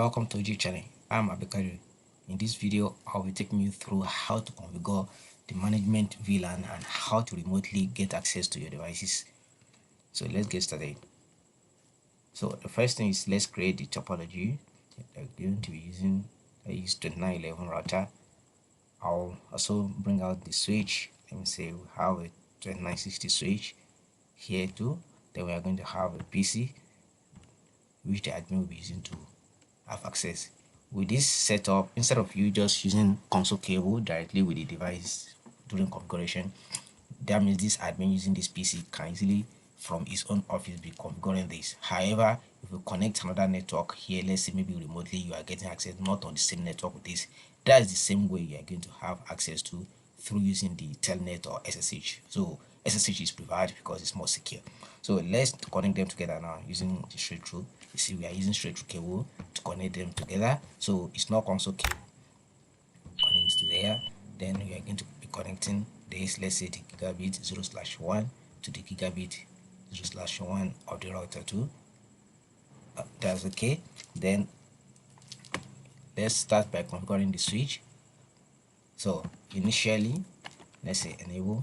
Welcome to OGiT channel. I'm Abekari. In this video, I'll be taking you through how to configure the management VLAN and how to remotely get access to your devices. So let's get started. So the first thing is let's create the topology. I'm going to be using I use 2911 router. I'll also bring out the switch. Let me say we have a 2960 switch here too. Then we are going to have a PC which the admin will be using to have access. With this setup, instead of you just using console cable directly with the device during configuration, that means this admin using this PC can easily from his own office be configuring this. However, if you connect another network here, let's say maybe remotely, you are getting access not on the same network with this. That is the same way you are going to have access to through using the Telnet or SSH. So SSH is preferred because it's more secure. So let's connect them together now using the straight through. You see, we are using straight through cable to connect them together. So it's not console cable connecting to there. Then we are going to be connecting this, let's say the gigabit 0/1 to the gigabit 0/1 of the router 2. That's okay. Then let's start by configuring the switch. So initially, let's say enable.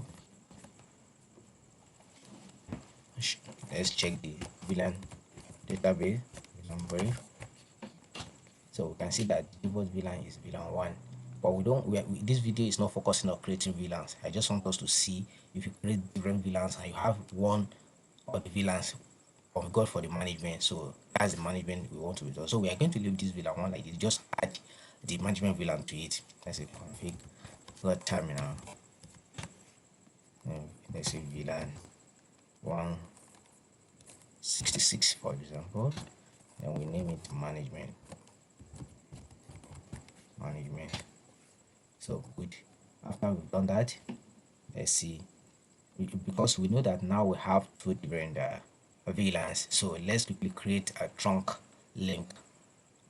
Let's check the VLAN database, VLAN brief. So we can see that the default VLAN is VLAN 1, but this video is not focusing on creating VLANs. I just want us to see if you create different VLANs and you have one of the VLANs configured for the management. So that's the management we want to do. So we are going to leave this VLAN 1 like this, just add the management VLAN to it. Let's say config terminal, and let's say VLAN 166 for example, and we name it management. So good. After we've done that, let's see, because we know that now we have two different VLANs, so let's quickly create a trunk link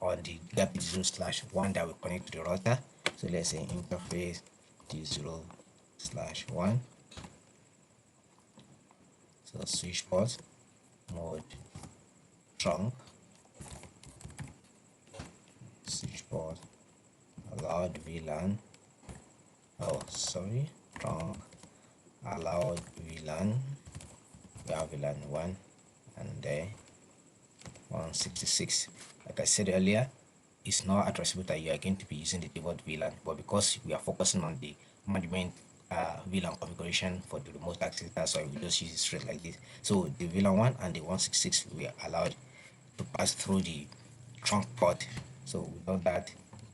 on the gigabit 0/1 that will connect to the router. So let's say interface d0/1. So switch port mode trunk, switch port allowed VLAN, trunk allowed VLAN. We have VLAN 1 and there 166. Like I said earlier, it's not addressable that you are going to be using the default VLAN, but because we are focusing on the management VLAN configuration for the remote access, that's why we just use it straight like this. So the VLAN 1 and the 166 we are allowed to pass through the trunk port. So we know that.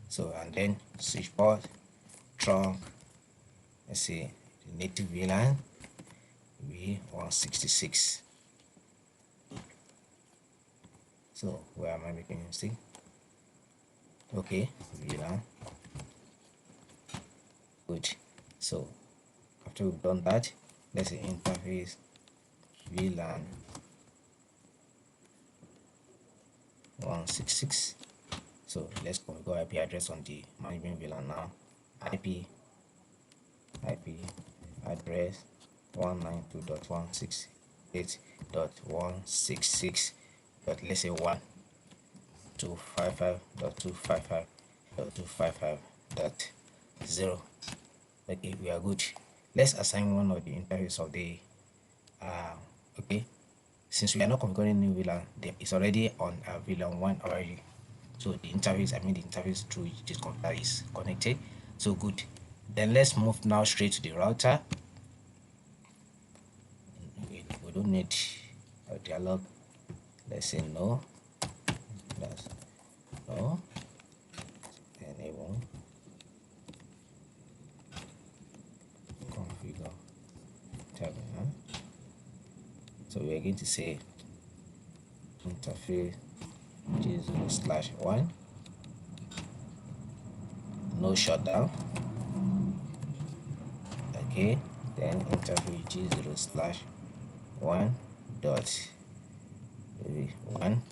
So and then switch port trunk, let's see the native VLAN V166. So where am I making a mistake? Okay, VLAN. Good. So after we've done that, let's say interface VLAN 166. So let's configure IP address on the management VLAN now. IP address 192.168.166. let's say 1.255.255.255.0. Okay, we are good. Let's assign one of the interface of the okay, since we are not configuring new VLAN, it's already on VLAN 1 already. So the interface, the interface through which this computer is connected. So good. Then let's move now straight to the router. We don't need a dialog. Let's say no. That's no. Enable. Configure terminal. So we are going to say interface G0/1, no shutdown. Okay, then interface G0/1 dot 1.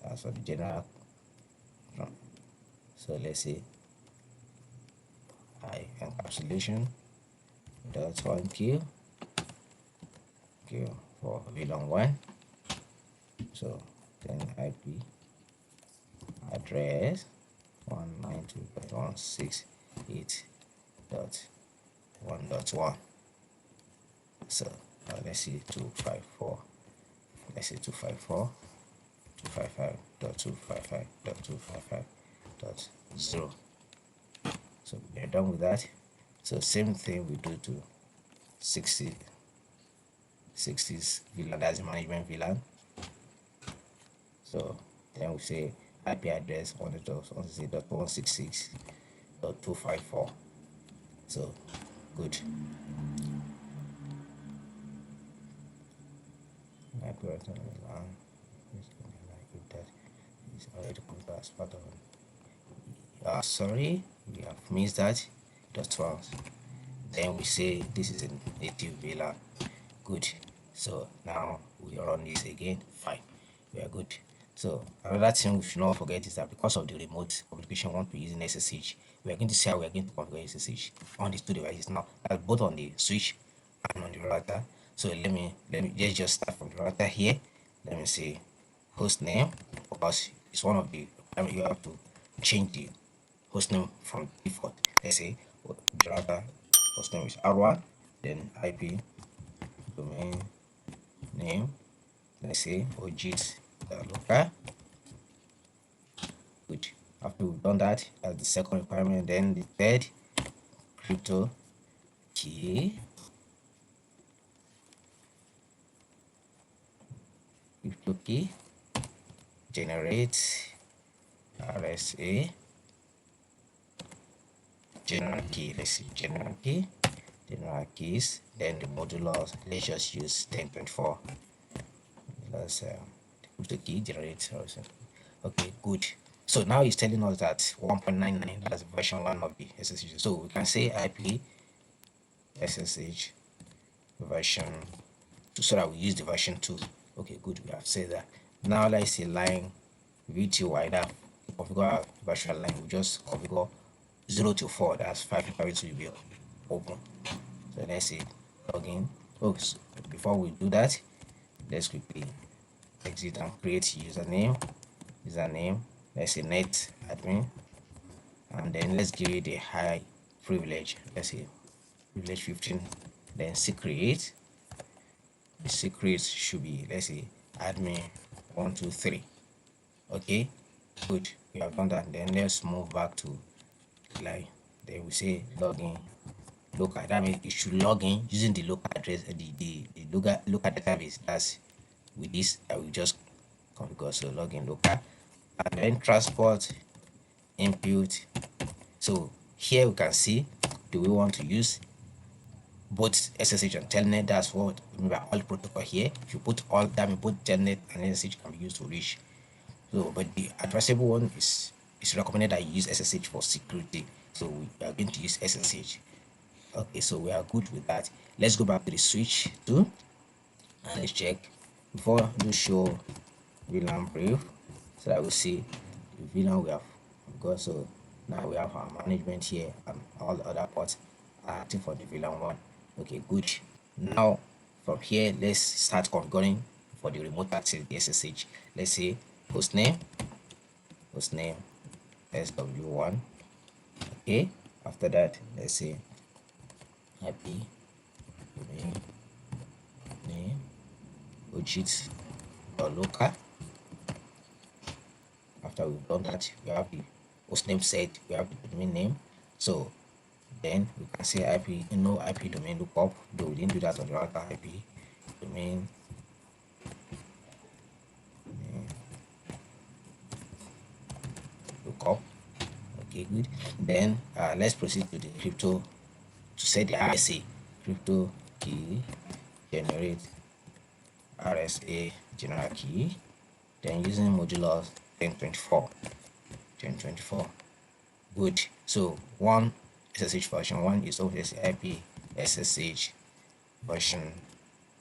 That's for the general. So let's say encapsulation dot 1Q for VLAN 1. So then IP address 192.168.1.1. So let's see 254. Let's say 254. 255.255.255.0. So we are done with that. So same thing we do to 60's VLAN, that's the management VLAN. So then we say IP address 192.168.166.254. So good. IP address VLAN. That is already configured as part of sorry, we have missed that. .1. Then we say this is a native VLAN. Good. So now we run this again. Fine. We are good. So another thing we should not forget is that because of the remote communication we want to be using SSH, we are going to see how we are going to configure SSH on these two devices now, both on the switch and on the router. So let me let's just start from the router here. Let me say host name, because it's one of the you have to change the host name from default. Let's say the router host name is R1, then IP domain name, let's say OGiT local. Good. After we've done that, as the second requirement, then the third, crypto key. Crypto key generate RSA general key. Let's see general key, general keys, then the modulars. Let's just use 10.4. Let's crypto key generate. Okay, good. So now it's telling us that 1.99, that's version 1 of the SSH. So we can say IP SSH version 2, so that we use the version 2. Okay, good, we have said that. Now let's say line VTY, that configure our virtual line. We just configure 0 to 4, that's 5 to be open. So let's say login. Oh, so before we do that, let's quickly exit and create username. Let's say net admin, and then let's give it a high privilege. Let's say privilege 15. Then secret. The secret should be, let's say, admin 123. Okay, good, we have done that. Then let's move back to line. Then we say login local. That means you should log in using the local address, the local database. That's with this I will just configure. So login local, and then transport input. So here we can see, do we want to use both SSH and Telnet? That's what remember all protocol here. If you put all that, both Telnet and SSH can be used to reach. So but the addressable one is recommended that you use SSH for security. So we are going to use SSH. Okay, so we are good with that. Let's go back to the switch too, and let's check before do show VLAN brief, so that we see the VLAN we have got. So now we have our management here, and all the other ports are active for the VLAN 1. Okay, good. Now from here, let's start configuring for the remote access, the SSH. Let's say hostname SW1. Okay, after that, let's say IP domain name OGiT local. After we've done that, we have the hostname set, we have the domain name. So then we can say IP, IP domain lookup, though we didn't do that on the router. IP domain lookup. Okay, good. Then let's proceed to the crypto to set the RSA. Crypto key generate RSA general key. Then using modulars 1024. Good. So one SSH version 1 is obviously IP SSH version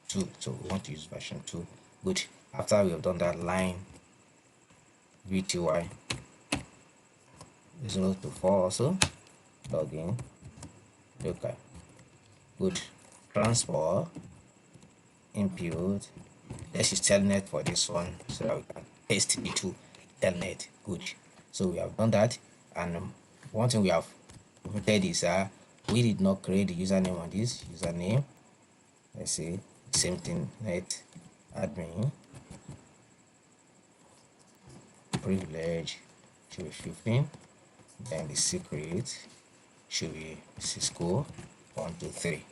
2. So we want to use version 2. Good. After we have done that, line VTY 0 to 4 also. Login. Okay. Good. Transport input. Let's use Telnet for this one, so that we can paste into Telnet. Good. So we have done that, and one thing we have noted is we did not create the username on this username. Let's say same thing, net admin privilege should be 15, then the secret should be Cisco 123.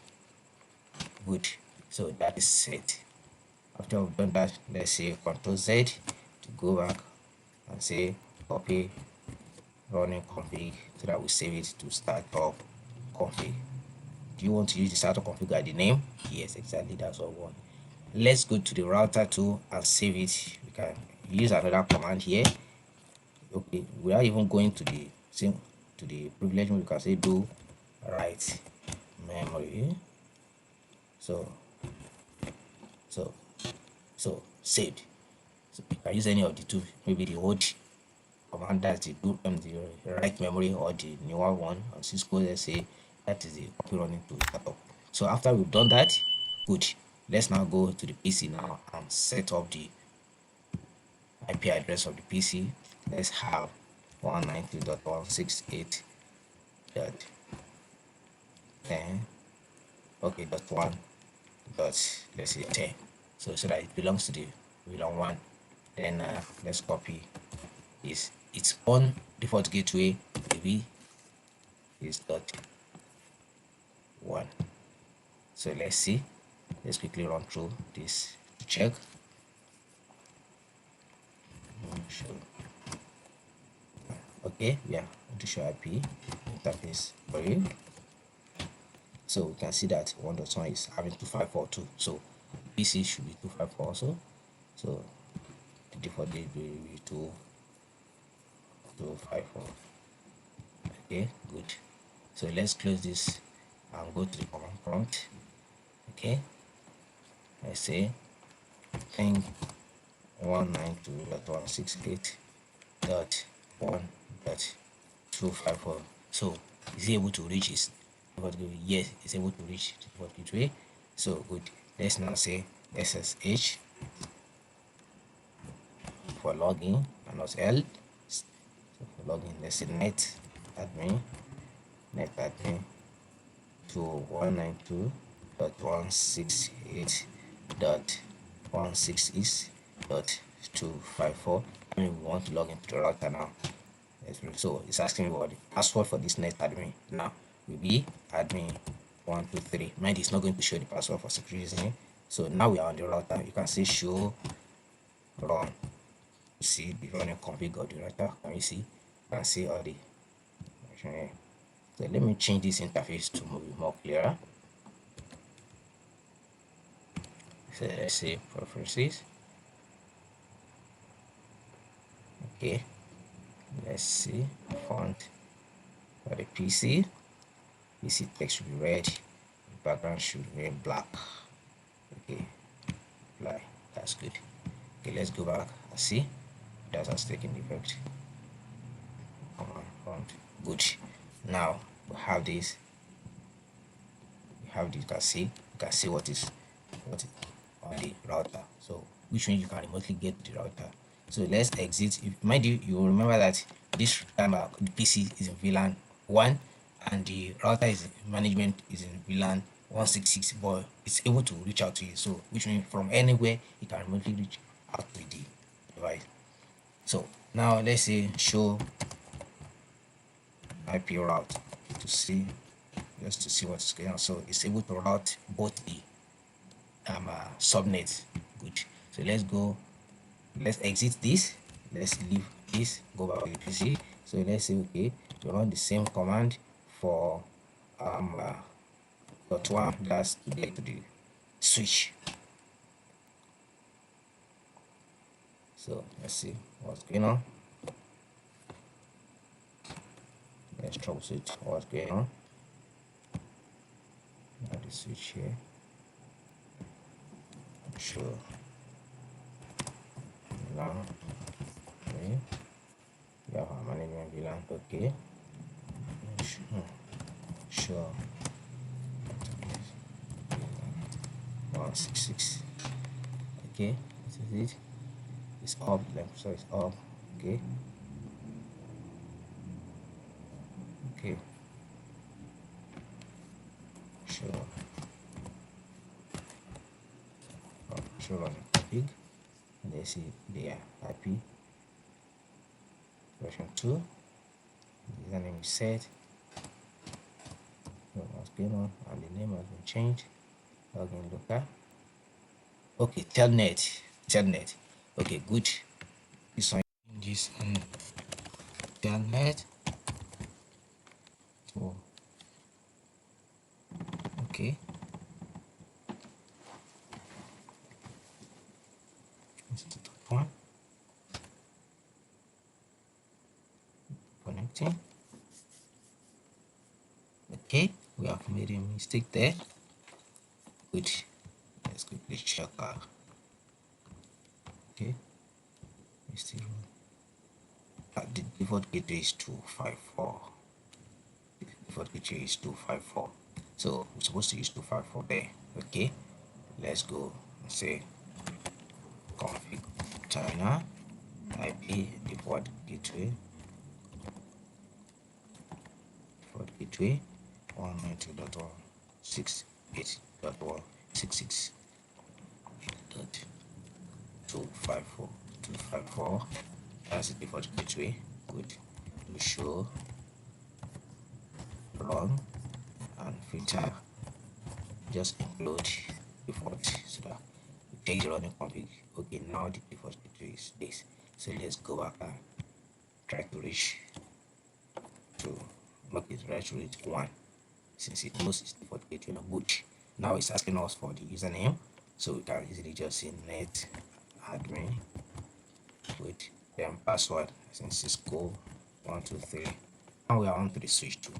Good. So that is set. After we've done that, let's say Ctrl Z to go back and say copy running config so that we save it to startup config. Do you want to use the startup config as the name? Yes, exactly, that's what we want. Let's go to the router tool and save it. We can use another command here. Okay, without even going to the same to the privilege, we can say do write memory. So saved. So you can use any of the two, maybe the old command, that's the do the write memory, or the newer one on Cisco. Let's say that is the copy running to startup. So after we've done that, good. Let's now go to the PC now and set up the IP address of the PC. Let's have 192.168.10. Okay, .1. Let's say 10. So that it belongs to the VLAN 1. Then let's copy this. Its own default gateway maybe is .1. So let's see. Let's quickly run through this to check. Okay, yeah, to show IP interface for you. So we can see that 1.1 is having 2542. So PC should be 254 also. So the default date will be 254. Okay, good. So let's close this and go to the command prompt. Okay, let's say ping 192.168.1.254. So is he able to reach his default gateway? Yes, it's able to reach the default gateway. So good. Let's now say SSH for login and not L. So for login, let's say net admin to 192.168.166.254. I mean, we want to log into the router now. So it's asking me what the password for this net admin now will be admin 123. Mind, it's not going to show the password for security reason. So now we are on the router. You can say show run. See the running config of the router. Can you see? You can see all the. So let me change this interface to be more clearer. So let's say preferences. Okay, let's see font for the PC text should be red, the background should remain black. Okay, apply. That's good. Okay, let's go back and see that has taken effect. Command prompt. Good. Now we have this. You can see what is on the router. So which means you can remotely get the router. So let's exit. Mind you, you will remember that this time the PC is in VLAN 1 and the router is management is in VLAN 166, but it's able to reach out to you. So which means from anywhere you can remotely reach out to the device. So now let's say show IP route to see, just to see what's going on. So it's able to route both the subnets. Good. So let's exit this, let's leave this, go back to the PC. So let's say okay, you run the same command for .1, that's to get to the switch. So let's see what's going on. Let's troubleshoot what's going on. Now the switch here. Sure. Now, okay. Yeah, management VLAN. Okay. Sure. 166. Okay, this is it. It's up, so it's up. Okay. Okay. Sure. Sure on config. And they see they are happy. Version 2. Username is set. What's going on? And the name has been changed. Login local. Okay, Telnet. Okay, good. This one is Telnet. So okay. This is the top one. Connecting. Okay, we have made a mistake there. Good. Let's quickly check our. Okay. We still the default gateway is 254. The default gateway is 254. So we're supposed to use 254 there. Okay. Let's go and say config China IP default gateway 192.168.166.254. That's the default gateway. Good. To show run and filter, just include default so that we change the running config. Okay, now the default gateway is this. So let's go back and try to reach to make it right to reach 1, since it knows it's default gateway. Good. Now it's asking us for the username, so we can easily just say net admin with then password since Cisco 123. Now we are on to the switch to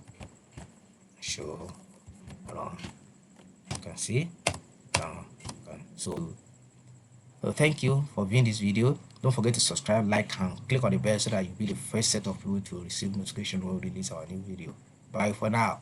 show run. You can see now. So thank you for viewing this video. Don't forget to subscribe, like, and click on the bell so that you'll be the first set of people to receive notification when we release our new video. Bye for now.